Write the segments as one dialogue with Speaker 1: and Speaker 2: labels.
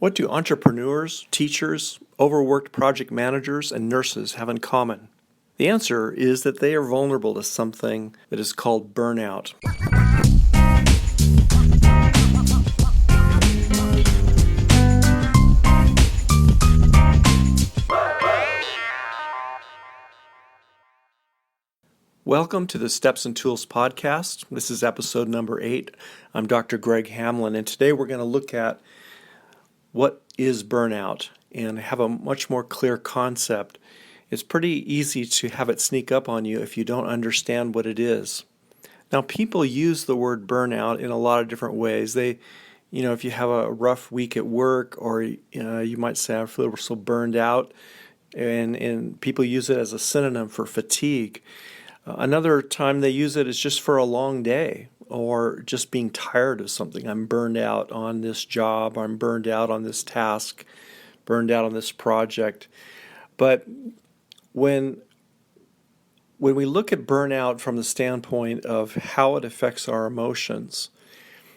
Speaker 1: What do entrepreneurs, teachers, overworked project managers, and nurses have in common? The answer is that they are vulnerable to something that is called burnout. Welcome to the Steps and Tools podcast. This is episode number 8. I'm Dr. Greg Hamlin, and today we're going to look at what is burnout and have a much more clear concept. It's pretty easy to have it sneak up on you if you don't understand what it is. Now, people use the word burnout in a lot of different ways. If you have a rough week at work, or you might say, I feel so burned out, and people use it as a synonym for fatigue. Another time they use it is just for a long day or just being tired of something. I'm burned out on this job, I'm burned out on this task, burned out on this project. But when we look at burnout from the standpoint of how it affects our emotions,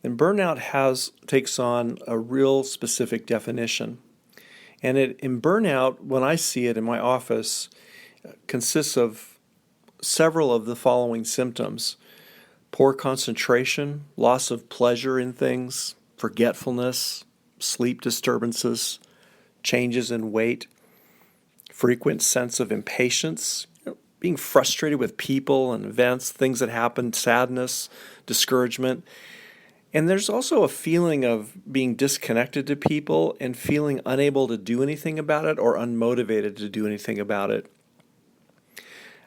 Speaker 1: then burnout takes on a real specific definition. And in burnout, when I see it in my office, consists of several of the following symptoms: poor concentration, loss of pleasure in things, forgetfulness, sleep disturbances, changes in weight, frequent sense of impatience, being frustrated with people and events, things that happen, sadness, discouragement. And there's also a feeling of being disconnected to people and feeling unable to do anything about it or unmotivated to do anything about it.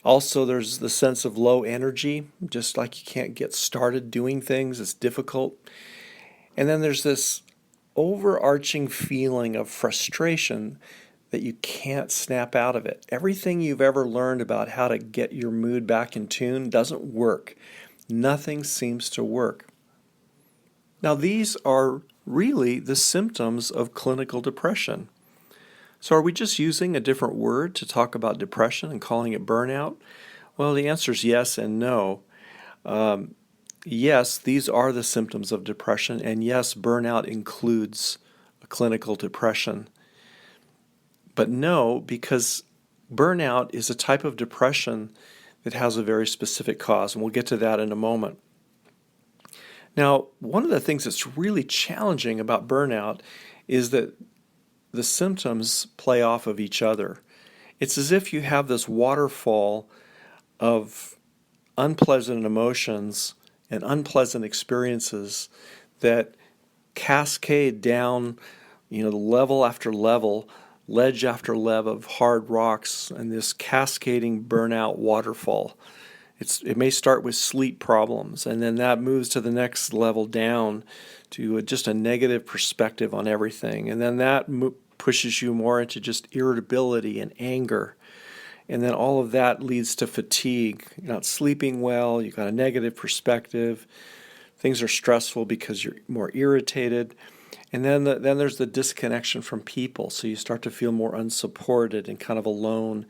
Speaker 1: Also, there's the sense of low energy, just like you can't get started doing things. It's difficult. And then there's this overarching feeling of frustration that you can't snap out of it. Everything you've ever learned about how to get your mood back in tune doesn't work. Nothing seems to work. Now, these are really the symptoms of clinical depression. So are we just using a different word to talk about depression and calling it burnout? Well, the answer is yes and no. Yes, these are the symptoms of depression, and yes, burnout includes a clinical depression. But no, because burnout is a type of depression that has a very specific cause, and we'll get to that in a moment. Now, one of the things that's really challenging about burnout is that the symptoms play off of each other. It's as if you have this waterfall of unpleasant emotions and unpleasant experiences that cascade down, level after level, ledge after ledge of hard rocks, and this cascading burnout waterfall. It may start with sleep problems, and then that moves to the next level down to just a negative perspective on everything, and then that pushes you more into just irritability and anger. And then all of that leads to fatigue. You're not sleeping well, you've got a negative perspective, things are stressful because you're more irritated. And then there's the disconnection from people, so you start to feel more unsupported and kind of alone.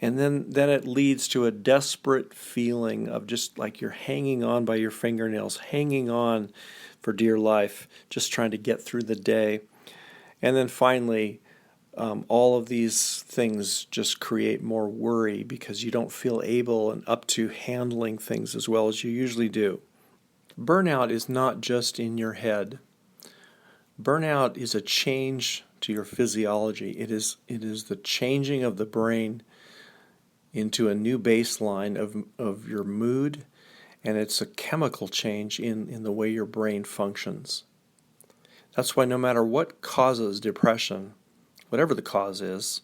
Speaker 1: And then it leads to a desperate feeling of just like you're hanging on by your fingernails, hanging on for dear life, just trying to get through the day. And then finally, all of these things just create more worry because you don't feel able and up to handling things as well as you usually do. Burnout is not just in your head. Burnout is a change to your physiology. It is the changing of the brain into a new baseline of your mood, and it's a chemical change in the way your brain functions. That's why no matter what causes depression, whatever the cause is,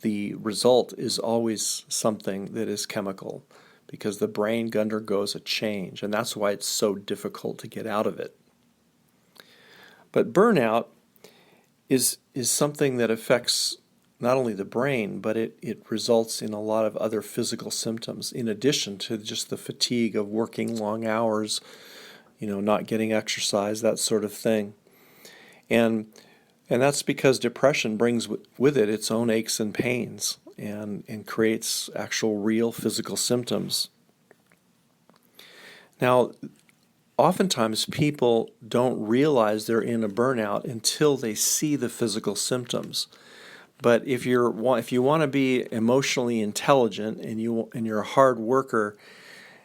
Speaker 1: the result is always something that is chemical, because the brain undergoes a change, and that's why it's so difficult to get out of it. But burnout is something that affects not only the brain, but it results in a lot of other physical symptoms, in addition to just the fatigue of working long hours, not getting exercise, that sort of thing. And that's because depression brings with it its own aches and pains and creates actual real physical symptoms. Now, oftentimes people don't realize they're in a burnout until they see the physical symptoms. But if you want to be emotionally intelligent and you're a hard worker,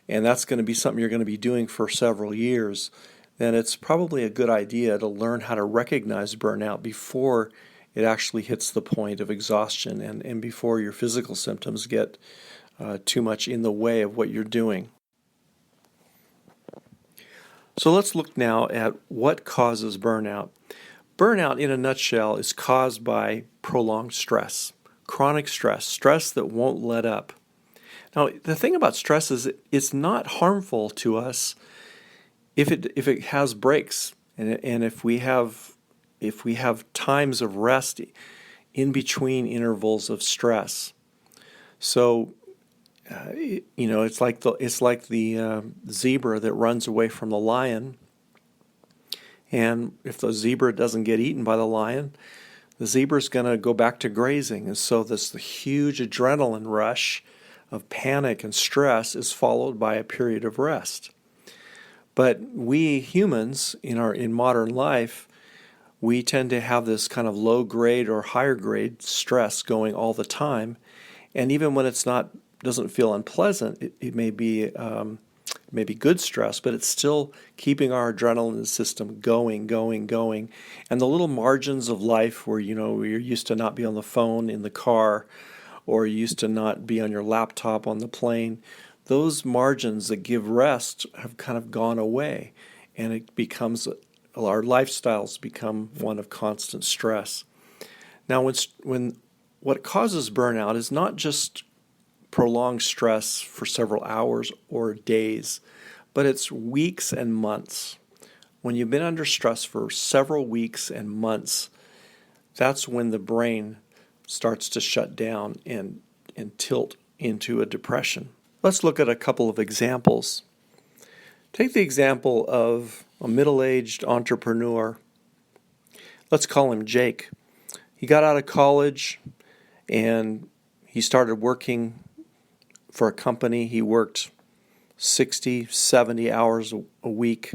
Speaker 1: and that's going to be something you're going to be doing for several years, then it's probably a good idea to learn how to recognize burnout before it actually hits the point of exhaustion and before your physical symptoms get too much in the way of what you're doing. So let's look now at what causes burnout. Burnout, in a nutshell, is caused by prolonged stress, chronic stress that won't let up. Now, the thing about stress is it's not harmful to us if it has breaks and if we have times of rest in between intervals of stress. So, it's like the zebra that runs away from the lion. And if the zebra doesn't get eaten by the lion, the zebra's going to go back to grazing. And so the huge adrenaline rush of panic and stress is followed by a period of rest. But we humans in modern life, we tend to have this kind of low grade or higher grade stress going all the time. And even when doesn't feel unpleasant, it may be good stress, but it's still keeping our adrenaline system going. And the little margins of life where, you're used to not be on the phone in the car or you used to not be on your laptop on the plane, those margins that give rest have kind of gone away. And our lifestyles become one of constant stress. Now, when what causes burnout is not just prolonged stress for several hours or days, but it's weeks and months. When you've been under stress for several weeks and months, that's when the brain starts to shut down and tilt into a depression. Let's look at a couple of examples. Take the example of a middle-aged entrepreneur. Let's call him Jake. He got out of college and he started working for a company. He worked 60, 70 hours a week.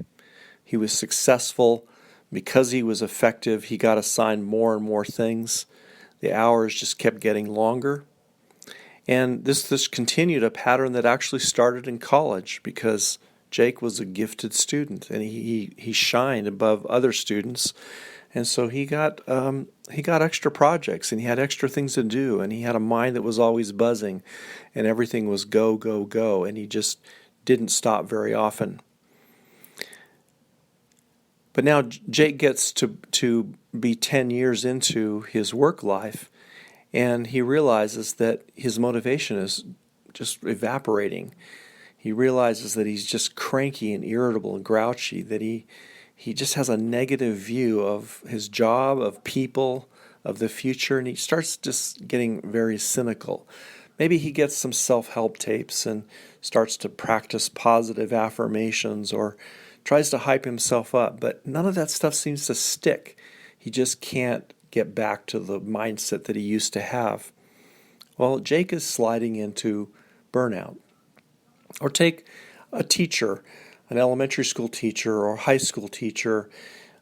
Speaker 1: He was successful. Because he was effective, he got assigned more and more things. The hours just kept getting longer. And this continued a pattern that actually started in college because Jake was a gifted student and he shined above other students. And so he got extra projects and he had extra things to do and he had a mind that was always buzzing and everything was go, go, go, and he just didn't stop very often. But now Jake gets to be 10 years into his work life and he realizes that his motivation is just evaporating. He realizes that he's just cranky and irritable and grouchy, that he just has a negative view of his job, of people, of the future, and he starts just getting very cynical. Maybe he gets some self-help tapes and starts to practice positive affirmations or tries to hype himself up, but none of that stuff seems to stick. He just can't get back to the mindset that he used to have. Well, Jake is sliding into burnout. Or take a teacher, an elementary school teacher or high school teacher.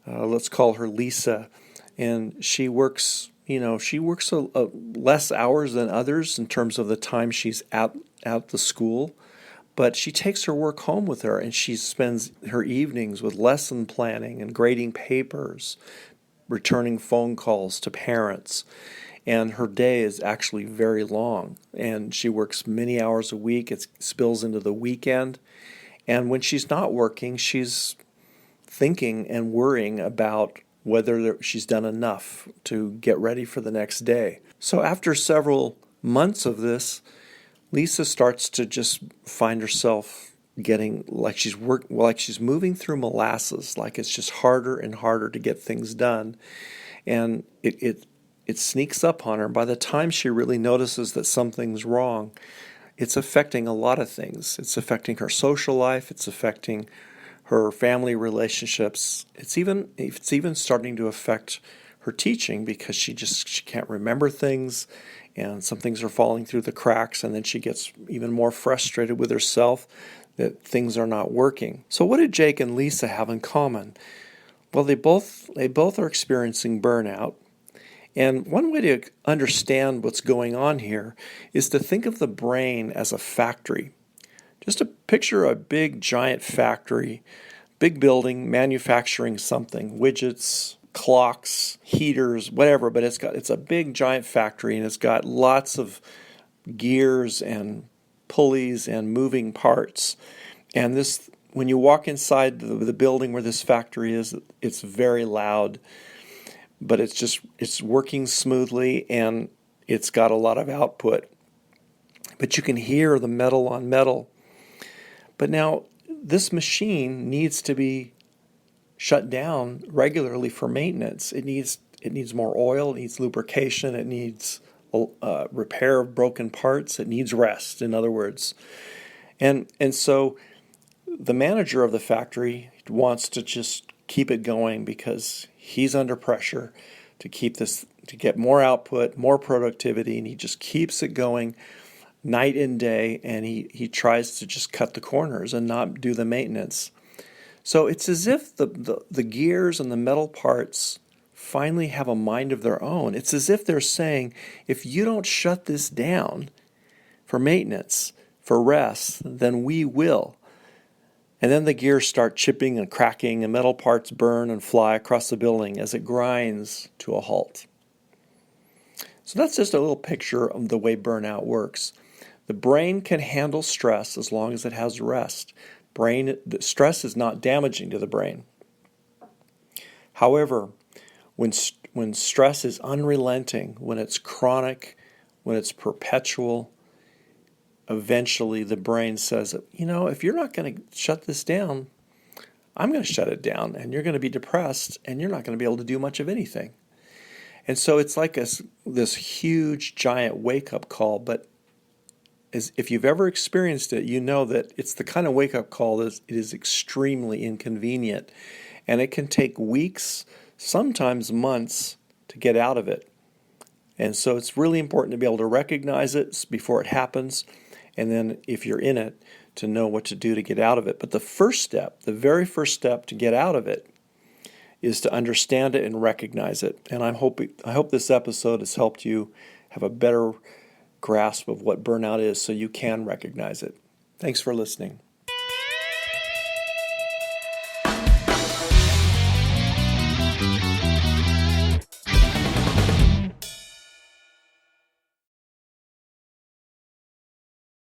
Speaker 1: Let's call her Lisa, and she works less hours than others in terms of the time she's at the school, but she takes her work home with her, and she spends her evenings with lesson planning and grading papers, returning phone calls to parents. And her day is actually very long. And she works many hours a week. It spills into the weekend. And when she's not working, she's thinking and worrying about whether she's done enough to get ready for the next day. So after several months of this, Lisa starts to just find herself getting like she's moving through molasses, like it's just harder and harder to get things done. And it sneaks up on her. By the time she really notices that something's wrong, it's affecting a lot of things. It's affecting her social life. It's affecting her family relationships. It's even starting to affect her teaching because she can't remember things, and some things are falling through the cracks, and then she gets even more frustrated with herself that things are not working. So what do Jake and Lisa have in common? Well, they both are experiencing burnout. And one way to understand what's going on here is to think of the brain as a factory. Just to picture a big, giant factory, big building, manufacturing something, widgets, clocks, heaters, whatever, but it's a big, giant factory, and it's got lots of gears and pulleys and moving parts. And this, when you walk inside the building where this factory is, it's very loud, but it's working smoothly, and it's got a lot of output. But you can hear the metal on metal. But now this machine needs to be shut down regularly for maintenance. It needs more oil, it needs lubrication, it needs repair of broken parts, it needs rest, in other words. And so the manager of the factory wants to just keep it going because he's under pressure to get more output, more productivity, and he just keeps it going night and day, and he tries to just cut the corners and not do the maintenance. So it's as if the gears and the metal parts finally have a mind of their own. It's as if they're saying, if you don't shut this down for maintenance, for rest, then we will. And then the gears start chipping and cracking, and metal parts burn and fly across the building as it grinds to a halt. So that's just a little picture of the way burnout works. The brain can handle stress as long as it has rest. Stress is not damaging to the brain. However, when stress is unrelenting, when it's chronic, when it's perpetual, eventually the brain says, if you're not going to shut this down, I'm going to shut it down, and you're going to be depressed, and you're not going to be able to do much of anything. And so it's like this huge, giant wake-up call, but if you've ever experienced it, you know that it's the kind of wake-up call that it is extremely inconvenient, and it can take weeks, sometimes months, to get out of it. And so it's really important to be able to recognize it before it happens, and then if you're in it, to know what to do to get out of it. But the very first step to get out of it is to understand it and recognize it. And I hope this episode has helped you have a better grasp of what burnout is so you can recognize it. Thanks for listening.